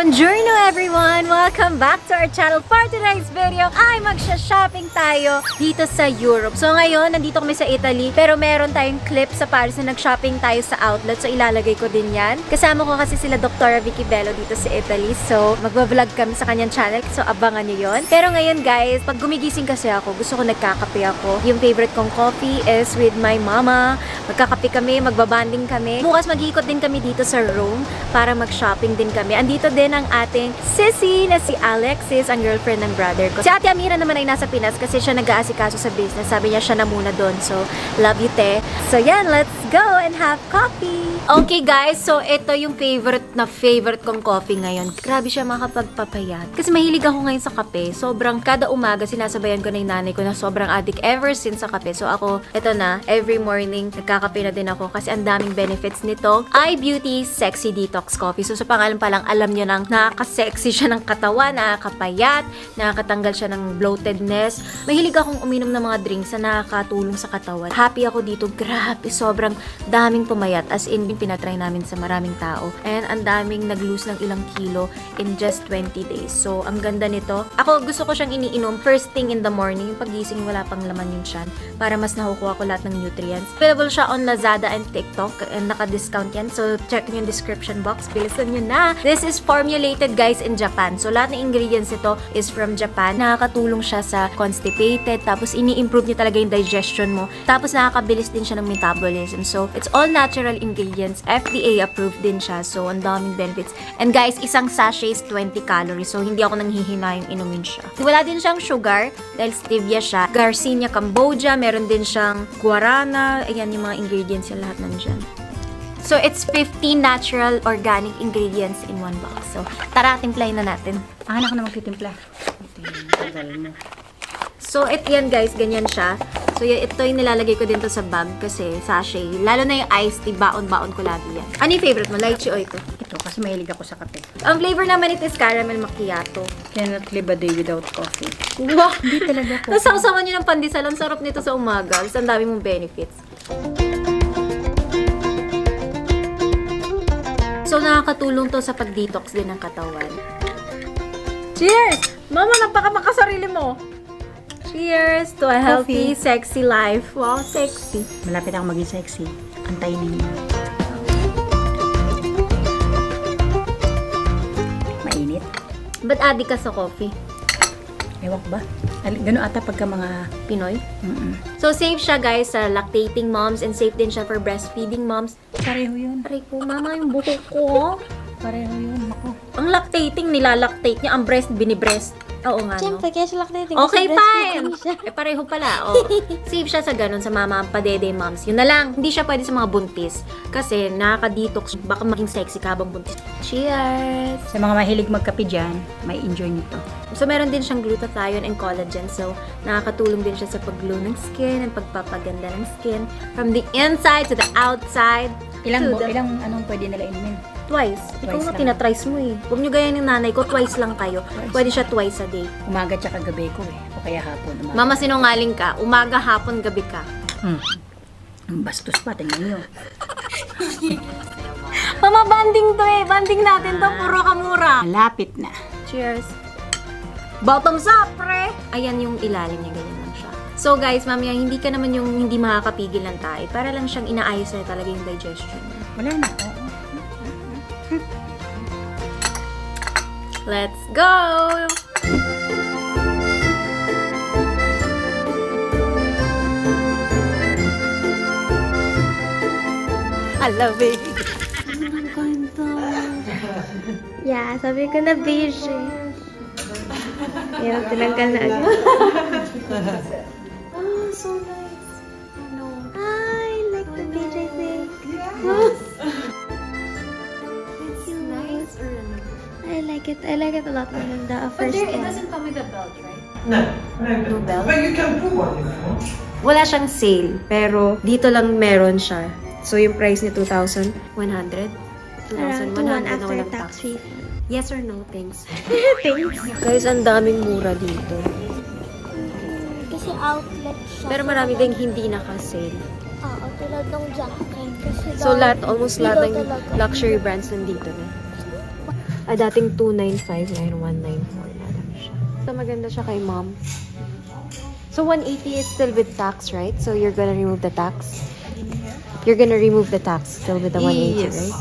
Buongiorno everyone! Welcome back to our channel. For today's video ay magsha-shopping tayo dito sa Europe. So ngayon, nandito kami sa Italy, pero meron tayong clip sa Paris na nag-shopping tayo sa outlet. So ilalagay ko din yan. Kasama ko kasi sila Dr. Vicky Bello dito sa Italy. So magbablog kami sa kanyang channel. So abangan nyo yun. Pero ngayon guys, pag gumigising kasi ako, gusto ko nagkakape ako. Yung favorite kong coffee is with my mama. Magkakape kami, magbabanding kami. Bukas mag-iikot din kami dito sa Rome para mag-shopping din kami. Andito din ang ating sissy na si Alexis, ang girlfriend ng brother ko. Si Ate Amira naman ay nasa Pinas kasi siya nag-aasikaso sa business. Sabi niya siya na muna doon. So, love you, te. So, yan. Let's go and have coffee. Okay, guys. So, ito yung favorite kong coffee ngayon. Grabe siya makapagpapayat. Kasi mahilig ako ngayon sa kape. Sobrang kada umaga, sinasabayan ko na yung nanay ko na sobrang addict ever since sa kape. So, ako, ito na. Every morning, nagkakape na din ako kasi ang daming benefits nito. iBeauty Sexy Detox Coffee. So, sa pangalan pa lang, alam nyo nang nakaka-sexy siya ng katawan, nakakapayat, nakakatanggal siya ng bloatedness. Mahilig akong uminom ng mga drinks na nakakatulong sa katawan. Happy ako dito. Grabe, sobrang daming pumayat. As in, pinatry namin sa maraming tao. And ang daming nag-lose ng ilang kilo in just 20 days. So, ang ganda nito. Ako, gusto ko siyang iniinom first thing in the morning. Yung pagising, wala pang laman yung tiyan. Para mas nakukuha ko lahat ng nutrients. Available siya on Lazada and TikTok. And naka-discount yan. So, check nyo yung description box. Bilisan nyo na. This is formulated guys in Japan. So lahat ng ingredients ito is from Japan. Nakakatulong siya sa constipated, tapos ini-improve niya talaga yung digestion mo. Tapos nakakabilis din siya ng metabolism. So it's all natural ingredients. FDA approved din siya. So ang daming benefits. And guys, isang sachet is 20 calories. So hindi ako nanghihinayang inumin siya. Wala din siyang sugar dahil stevia siya. Garcinia Cambogia, meron din siyang guarana. Ayan yung mga ingredients yung lahat nandyan. So, it's 15 natural organic ingredients in one box. So, tara, timplahin na natin. Anak na magtitimpla. So, yan guys, ganyan siya. So, ito yung nilalagay ko din to sa bag kasi sachet. Lalo na yung iced tea, baon-baon ko lagi yan. Ano yung favorite mo? Lychee o ito? Ito, kasi mahilig ako sa kape. Ang flavor naman ito is caramel macchiato. Cannot live a day without coffee. Wow! Hindi talaga coffee. Tapos sausawan nyo ng pandesal. Ang sarap nito sa umaga. Tapos ang dami mong benefits. So, nakakatulong to sa pag-detox din ng katawan. Cheers! Mama, napaka-makasarili mo! Cheers to a healthy, sexy life. Wow, sexy. Malapit ako maging sexy. Antayin ninyo. Mainit. Ba't addict ka sa coffee? Ewan ko ba? Gano'n ata pagka mga Pinoy? Mm-mm. So, safe siya guys sa lactating moms and safe din siya for breastfeeding moms. Pareho yun. Aray ko, mama, yung buhok ko. Pareho yun. Ako. Ang lactating, nilalactate niya. Ang breast, binibreast. Oo nga, no? Siyempre, kaya siya lactating. Okay, fine! Pareho pala. Oh. Safe siya sa ganun, sa mga padede moms. Yun na lang. Hindi siya pwede sa mga buntis. Kasi nakaka-detox. Baka maging sexy ka habang buntis. Cheers! Sa mga mahilig magkape dyan, may enjoy nito. So, meron din siyang glutathione and collagen. So, nakakatulong din siya sa pag-glow ng skin and pagpapaganda ng skin. From the inside to the outside. Ilang anong pwede nila inumin? Twice. Ikaw nga lang. tinatries mo eh. Huwag nyo gayahin ng nanay ko, twice lang kayo. Twice. Pwede siya twice a day. Umaga tsaka gabi ko eh. O kaya hapon. Umaga. Mama, sinungaling ka. Umaga, hapon, gabi ka. Ang bastos pa, tingnan nyo. Mama, banding to eh. Banding natin to. Puro kamura. Malapit na. Cheers. Bottoms up, pre! Ayan yung ilalim niya. Ganyan lang siya. So guys, mamaya, hindi ka naman yung hindi makakapigil ng tayo. Para lang siyang inaayos na talaga yung digestion niya. Wala na. Oo. Let's go! I love it! Yeah, sabi ko na beige eh. Yan, tinanggal na agad. Oh, so nice. I like the beige, I think. It's nice or I like it. I like it a lot more than the first one. come with a belt, right? No, No belt? but you can put one if you want. Wala siyang sale, pero dito lang meron siya. So, yung price niya 2,100? 2,100 Around 2,100 na after walang tax refund. Yes or no? Thanks. Thanks. Guys, ang daming mura dito. Kasi outlet siya. Pero marami ding hindi naka-sale. Oo, tulad ng jacket. Kasi So, almost lahat ng talaga. luxury brands nandito na. Dating 295, ngayon 194 na lang siya. So, maganda siya kay mom. So, 180 is still with tax, right? So, you're gonna remove the tax? You're gonna remove the tax still with the 180, right?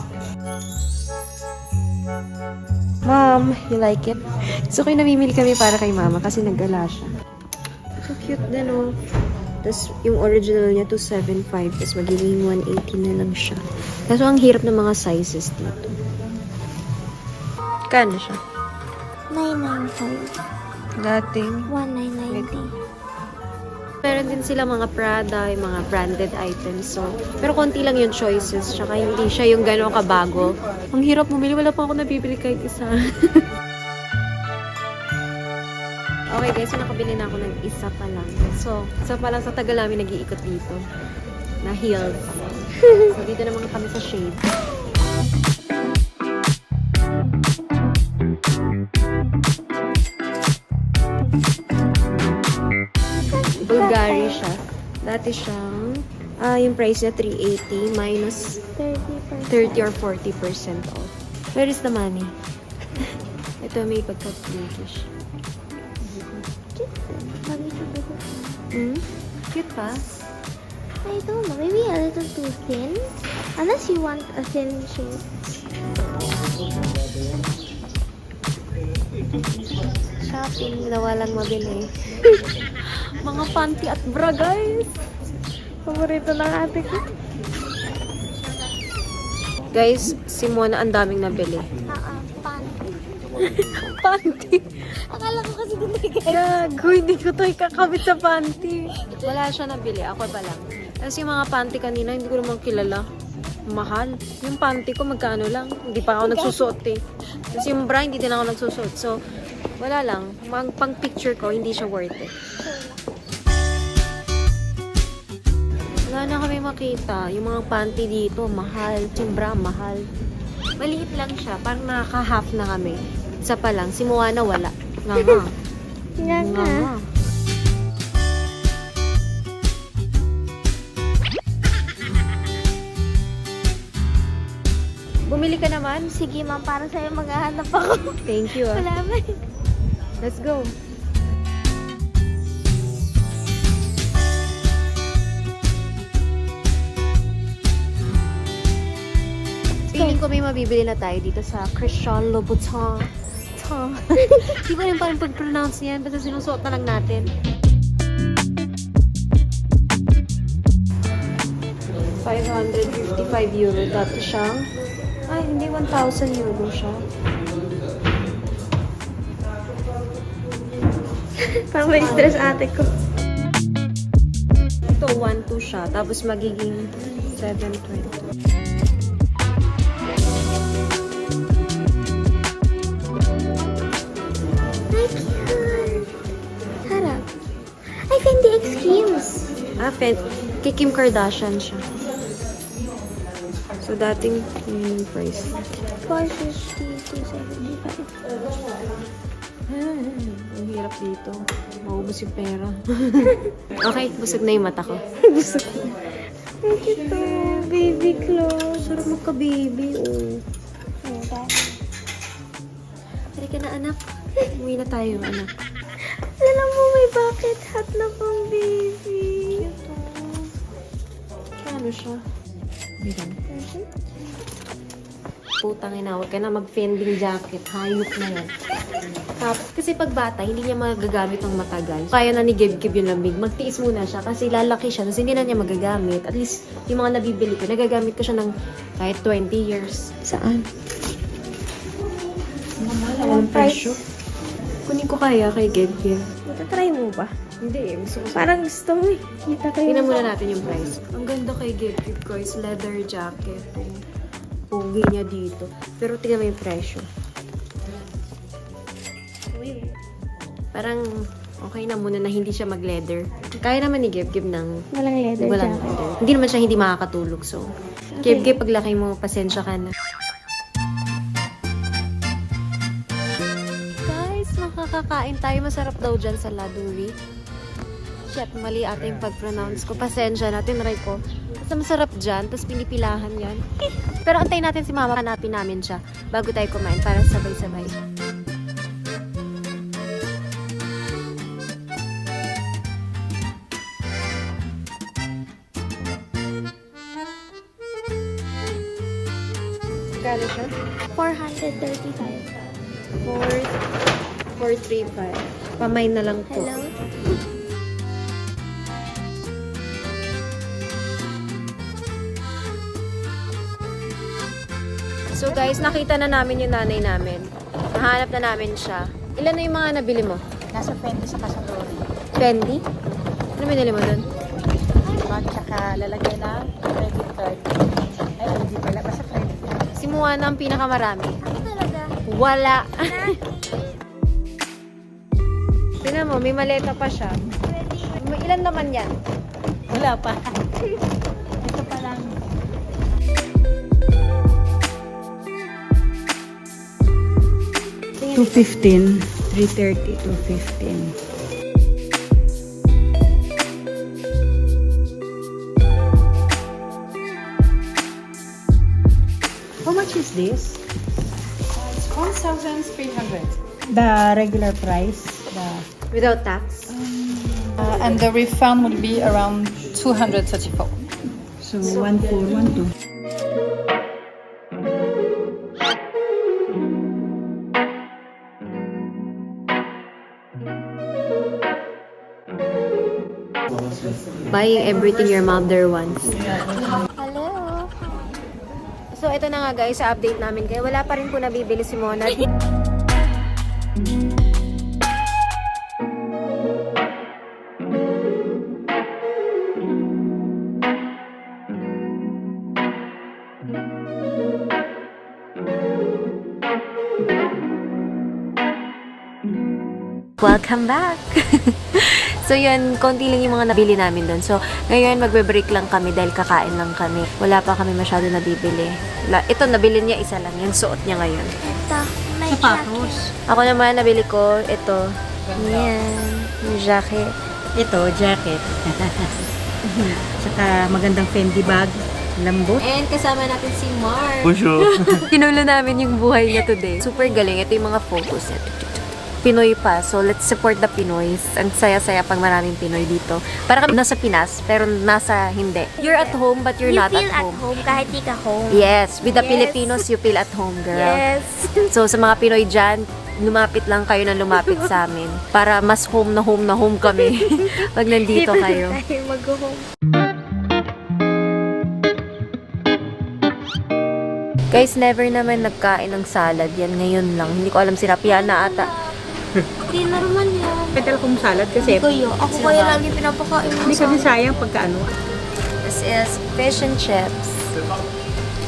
Mom, you like it? So, kaya namimili kami para kay mama kasi nag-gala siya. So cute din, oh. Tapos, yung original niya, 275. Tapos, magiging 180 na lang siya. Kaso, ang hirap ng mga sizes dito. Kano siya? 995. Dating. 1990. Meron din sila mga Prada, yung mga branded items. So, pero konti lang yung choices. Tsaka hindi siya yung gano'ng kabago. Ang hirap bumili. Wala pa ako nabibili kahit isa. Okay guys, so nakabili na ako ng isa pa lang. So, isa pa lang sa tagal namin nag-iikot dito. Na heels. So, dito naman kami sa shade. Bulgari siya. Dati siyang, yung price niya 380 minus 30%. 30 or 40% off. Where is the money? Ito may pagka-pinkish. Cute pa? I don't know. Maybe a little too thin. Unless you want a thin shape. Shopping na walang mabili. Mga panty at bra, guys. Paborito ng ate ko. Guys, si Mona ang daming nabili. Panty. Panty? Akala ko kasi dito Gago, hindi ko to ikakabit sa panty. Wala siya nabili, ako pa lang. Tapos yung mga panty kanina, hindi ko naman kilala. Mahal. Yung panty ko, magkano lang. Hindi pa ako nagsusuot eh. Tapos yung bra, hindi din ako nagsusuot. So, wala lang. Pang picture ko, hindi siya worth it. Wala na kami makita. Yung mga panty dito, mahal. Yung bra, mahal. Maliit lang siya. Parang nakaka-half na kami. Isa pa lang. Si Moana wala. Nga nga. Nga nga. Bumili ka naman? Sige ma'am, para sa'yo maghahanap ako. Thank you. Salamat. Let's go. Feeling ko may mabibili na tayo dito sa Christian Louboutin. Di ba yung parang pag-pronounce yan? Basta sinusuot na lang natin. €555 dati siyang. Ay, hindi, 1,000 euro siya. Parang may stress ate ko. Ito, 1,200 siya. Tapos magiging 720. Ay, cute. Harap. Ay, Fendi X Games. Kay Kim Kardashian siya. So, dating yung price. 450 to 75. Ang hirap dito. Maubos yung pera. Okay, busog na yung mata ko. Busog na. Ang cute to. Baby clothes. Sarap magka-baby, oh. Ayan. Halika na, anak. Umuwi na tayo, anak. Alam mo, may bucket hat na pang baby. Ito. Ano siya? Bigan. Putang ina, huwag ka na mag-fending jacket. Hayop na yan. Tapos, kasi pag bata, hindi niya magagamit ng matagal. Kaya na ni Gib-Gib yung lamig. Magtiis muna siya kasi lalaki siya. Tapos hindi na niya magagamit. At least, yung mga nabibili ko, nagagamit ko siya ng kahit 20 years. Saan? Anong price? Kunin ko kaya kay Gib-Gib. Matatry mo ba? Hindi eh. Gusto ko Parang gusto mo eh. Matatry tingnan mo. muna natin yung price. Ang ganda kay Gib-Gib, guys. Leather jacket. Pogi niya dito. Pero tingnan mo yung presyo. Parang okay na muna na hindi siya mag-leather. Kaya naman ni Gib-Gib ng Walang leather walang jacket. leather. Hindi naman siya hindi makakatulog. So, Okay. Gib-Gib, paglaki mo, pasensya ka na. Guys, makakakain tayo. Masarap daw dyan sa Laduri. Shit, mali ata yung pag-pronounce ko. Pasensya na, tinry ko. Basta masarap dyan, tapos pinipilahan yan. Pero antayin natin si Mama, hanapin namin siya. bago tayo kumain para sabay-sabay. Kano siya? 435. 435. Pamay na lang po. Hello? So guys, nakita na namin yung nanay namin. Nahanap na namin siya. Ilan na yung mga nabili mo? Nasa Fendi sa Kasarori. Fendi? Ano binili mo dun? Bag, tsaka lalagay ng credit card. Ay, hindi pala. Basta credit card. Si Moana ang pinakamarami. Ano talaga? Wala. Tingnan mo, may maleta pa siya. May ilan naman yan? Wala pa. Ito pa lang. $215, $330, $215. How much is this? It's 1,300. The regular price. Without tax? And the refund will be around 234. So 1412. Buying everything your mother wants. Hello? So, ito na nga guys, sa update namin kayo. Wala pa rin po nabibili si Mona. Welcome back! So yun, konti lang yung mga nabili namin doon. So ngayon magbe-break lang kami dahil kakain lang kami. Wala pa kami masyado nabibili. Ito, nabili niya isa lang. Yung suot niya ngayon. Ito, may jacket. Ako naman, nabili ko ito. Yan. Yung jacket. Ito, jacket. Tsaka magandang Fendi bag. Lambot. And kasama natin si Mark. Tinulo namin yung buhay niya today. Super galing. Ito yung mga photos niya. Pinoy pa. So, let's support the Pinoys. Ang saya-saya pag maraming Pinoy dito. Para kami nasa Pinas, pero nasa hindi. You're at home, but you're You not feel at at home. home kahit di ka home. Yes. With the Yes. Filipinos, you feel at home, girl. Yes. So, sa mga Pinoy dyan, lumapit lang kayo na lumapit sa amin. Para mas home na home kami pag nandito kayo. Tayo mag-home. Guys, never naman nagkain ng salad. Yan ngayon lang. Hindi ko alam si Rapiana ata. Hindi normal yan. Petal kong salad kasi Kuya, ako kaya lagi pinapakain mo hindi sa kami sayang pagka ano. This is fish and chips.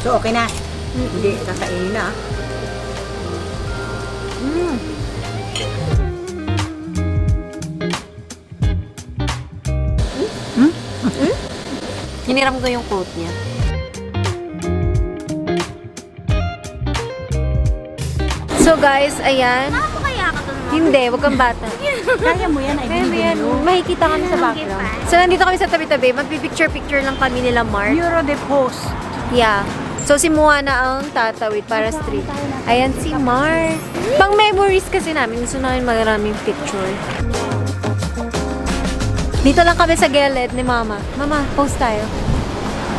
So okay na. Hindi, kakainin na. Hiniram ko yung coat niya. So guys, ayan. Ako kaya ka doon, Hindi, wag kang bata. Kaya mo yan, ay Kaya ba yan? Makikita kami sa background. So nandito kami sa tabi-tabi. Magpipicture-picture lang kami nila Mark. Euro de post. Yeah. So si Moana ang tatawid para street. Ayan si Mark. Pang memories kasi namin. Gusto namin maraming picture. Dito lang kami sa gilid ni Mama. Mama, post tayo.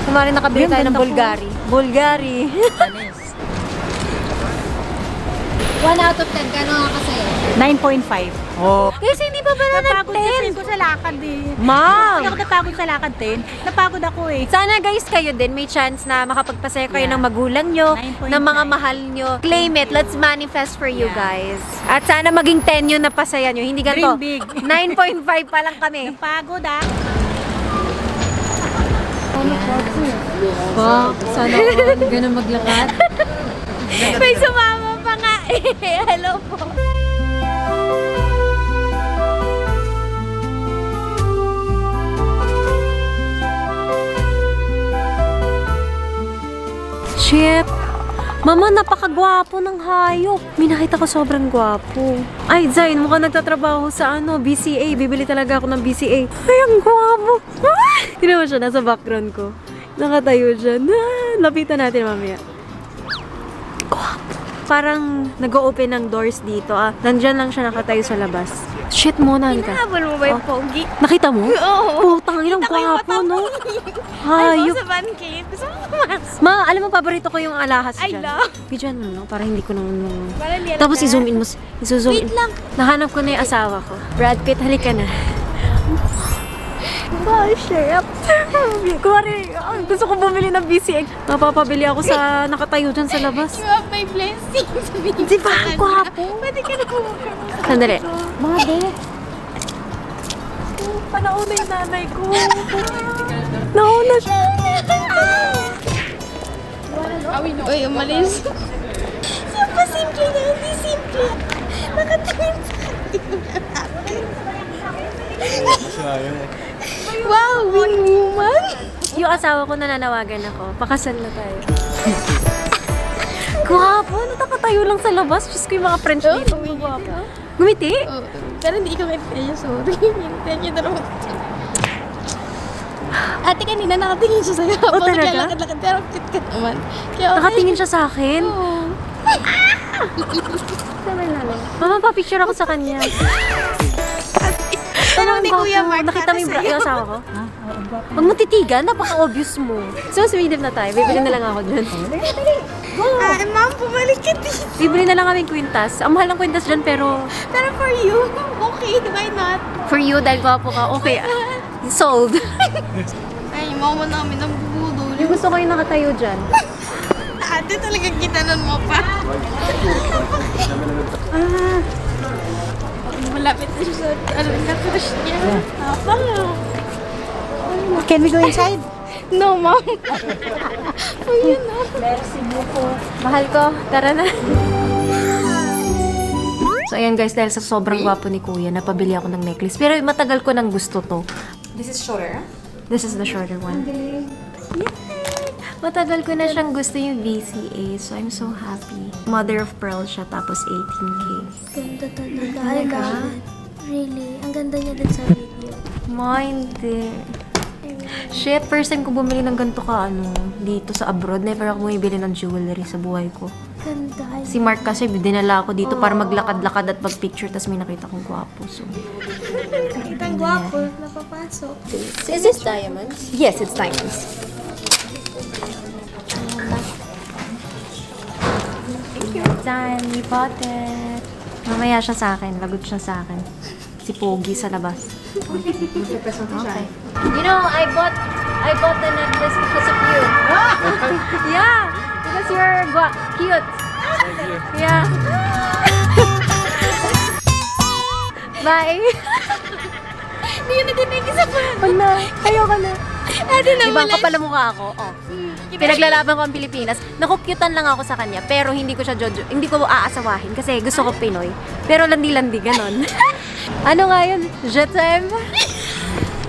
Kumari nakabili Ayun, tayo ng ganda ko. Bulgari. Bulgari. 1 out of 10, gano'n ka sa'yo? 9.5. Oh. Kasi hindi pa pala Napagod kasi nag-10. ko sa lakad eh. Ma'am! Hindi ako napagod sa lakad 10. Napagod ako eh. Sana guys kayo din may chance na makapagpasaya kayo Yeah. ng magulang nyo, 9.5. ng mga mahal nyo. Claim it. Let's manifest for you guys. At sana maging 10 yun na pasaya nyo. Hindi ganito. Dream big. 9.5 pa lang kami. Napagod ah. Wow, sana all. Ganun maglakad. May sumama pa nga eh. Hello po. Chip! Mama, napakagwapo ng hayop. May nakita ko sobrang gwapo. Ay, Zain, mukhang nagtatrabaho sa BCA. Bibili talaga ako ng BCA. Ay, ang gwapo. Tignan mo siya, nasa background ko. Nakatayo siya. Lapitan natin mamaya. Gwapo. parang nag-open ng doors dito. Nandyan lang siya nakatayo sa labas. Shit mo, Nanika. Hinahabol mo ba yung pogi? Nakita mo? Oo. Putang inang Nakita ko yung gwapo, mata mo. no? Ay, Hayop. sa pancake. Gusto mo kumas? Ma, alam mo, paborito ko yung alahas I dyan. love. Bidyan mo, no? Para hindi ko naman... Parang hindi Tapos alam i-zoom in mo. I-zoom in. Wait lang. Nahanap ko na yung asawa ko. Brad Pitt, halika na. Wow, syrup. Kuwari, gusto ko bumili ng BCX. Mapapabili ako sa nakatayo dyan sa labas. You have my blessing. Sabihin Di ba? Ang gwapo. Pwede ka na pumunta. Sandali. Mother. Panauna yung nanay ko. Nauna siya. Uy, umalis. Super simple na, hindi simple. Nakatingin sa akin. Wow, wing woman. Yung asawa ko nananawagan ako. Pakasal na tayo. Gwapo. Nakatayo lang sa labas. Diyos ko yung mga French dito. Gwapo. Gumiti? Oh, pero hindi ikaw kaya sorry. Thank you na naman. Ate, kanina nakatingin siya sa'yo. Oh, talaga? Kaya lakad-lakad, pero cute ka naman. Kaya okay. Nakatingin siya sa akin. Oo. Mama, pa-picture ako sa kanya. Pero Ang hindi gwapo. Kuya Mark Nakita mo yung, para sa'yo. yung asawa ko? Huwag mo titigan. Napaka-obvious mo. So, sumidip na tayo. Bibili na lang ako dyan. Ay, ma'am, bumalik ka dito. Bibili na lang kami kwintas. Ang mahal ng kwintas dyan, pero Pero for you, okay, why not? for you, dahil gwapo ka, okay. Sold. Ay, mama namin ang budol. Yung gusto ko yung nakatayo dyan. Ate, talagang gitanon mo pa. Malapit na siya sa, na-crush niya. Apang. Can we go inside? No, ma'am. Ayun na. Mahal ko, tara na. So ayan guys, dahil sa sobrang gwapo ni Kuya, napabili ako ng necklace. Pero matagal ko nang gusto to. This is shorter. This is the shorter one. Matagal ko na siyang gusto yung VCA, so I'm so happy. Mother of pearl siya, tapos 18K. Ganda talaga. I love it. Really. Ang ganda niya din sa video. Hindi. Shit, first time ko bumili ng ganito ka, dito sa abroad. Never ako bumibili ng jewelry sa buhay ko. Ganda. Si Mark kasi, dinala ako dito para maglakad-lakad at mag-picture, tapos may nakita kong gwapo. So, Ang gwapo. Napapasok. is this diamonds? Yes, it's diamonds. Done, we bought it. Mamaya siya sa akin, lagot siya sa akin. Si Pogi sa labas. Okay. You know, I bought the necklace because of you. Yeah, because you're cute. Yeah. Bye. Hindi yun nadinig isa pa. Wag na. Ayoko na. Ate Diba, naman. kapal ang mukha ako? Oh. Pinaglalaban ko ang Pilipinas. Nakukyutan lang ako sa kanya, pero hindi ko siya hindi ko aasawahin kasi gusto ko Pinoy. Pero landi-landi, ganon. Ano nga yun? Je t'aime?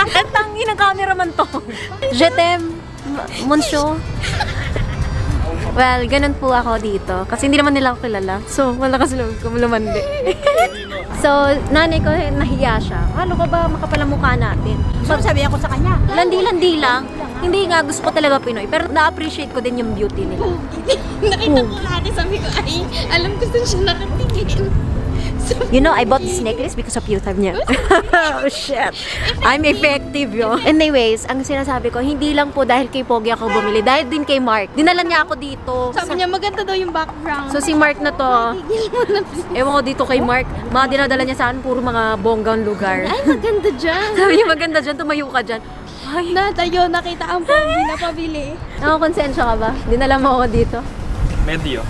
Ang tangi ng cameraman to. Je t'aime, monsieur. Well, ganun po ako dito. Kasi hindi naman nila ako kilala. So, malakas loob ko lumandi. So, nanay ko, nahiya siya. Halo ka ba, makapal ang mukha natin? So, sabi ako sa kanya. Landi-landi lang. Hindi nga, gusto ko talaga Pinoy. Pero na-appreciate ko din yung beauty nila. Nakita ko lahat. Sabi ko, ay, alam ko saan siya nakatingin. You know, I bought this necklace because of you, sabi niya. Oh, shit. I'm effective, yo. Anyways, ang sinasabi ko, hindi lang po dahil kay Pogi ako bumili. Dahil din kay Mark. Dinala niya ako dito. Sabi niya, maganda daw yung background. So, si Mark na to, ewan ko dito kay Mark, mga dinadala niya sa akin, puro mga bonggang lugar. Ay, maganda dyan. Sabi niya, maganda dyan, tumayo ka dyan. Ay, Tayo, nakita ang pogi na pabili. nakakonsensya ka ba? Dinala mo ako dito. Medio.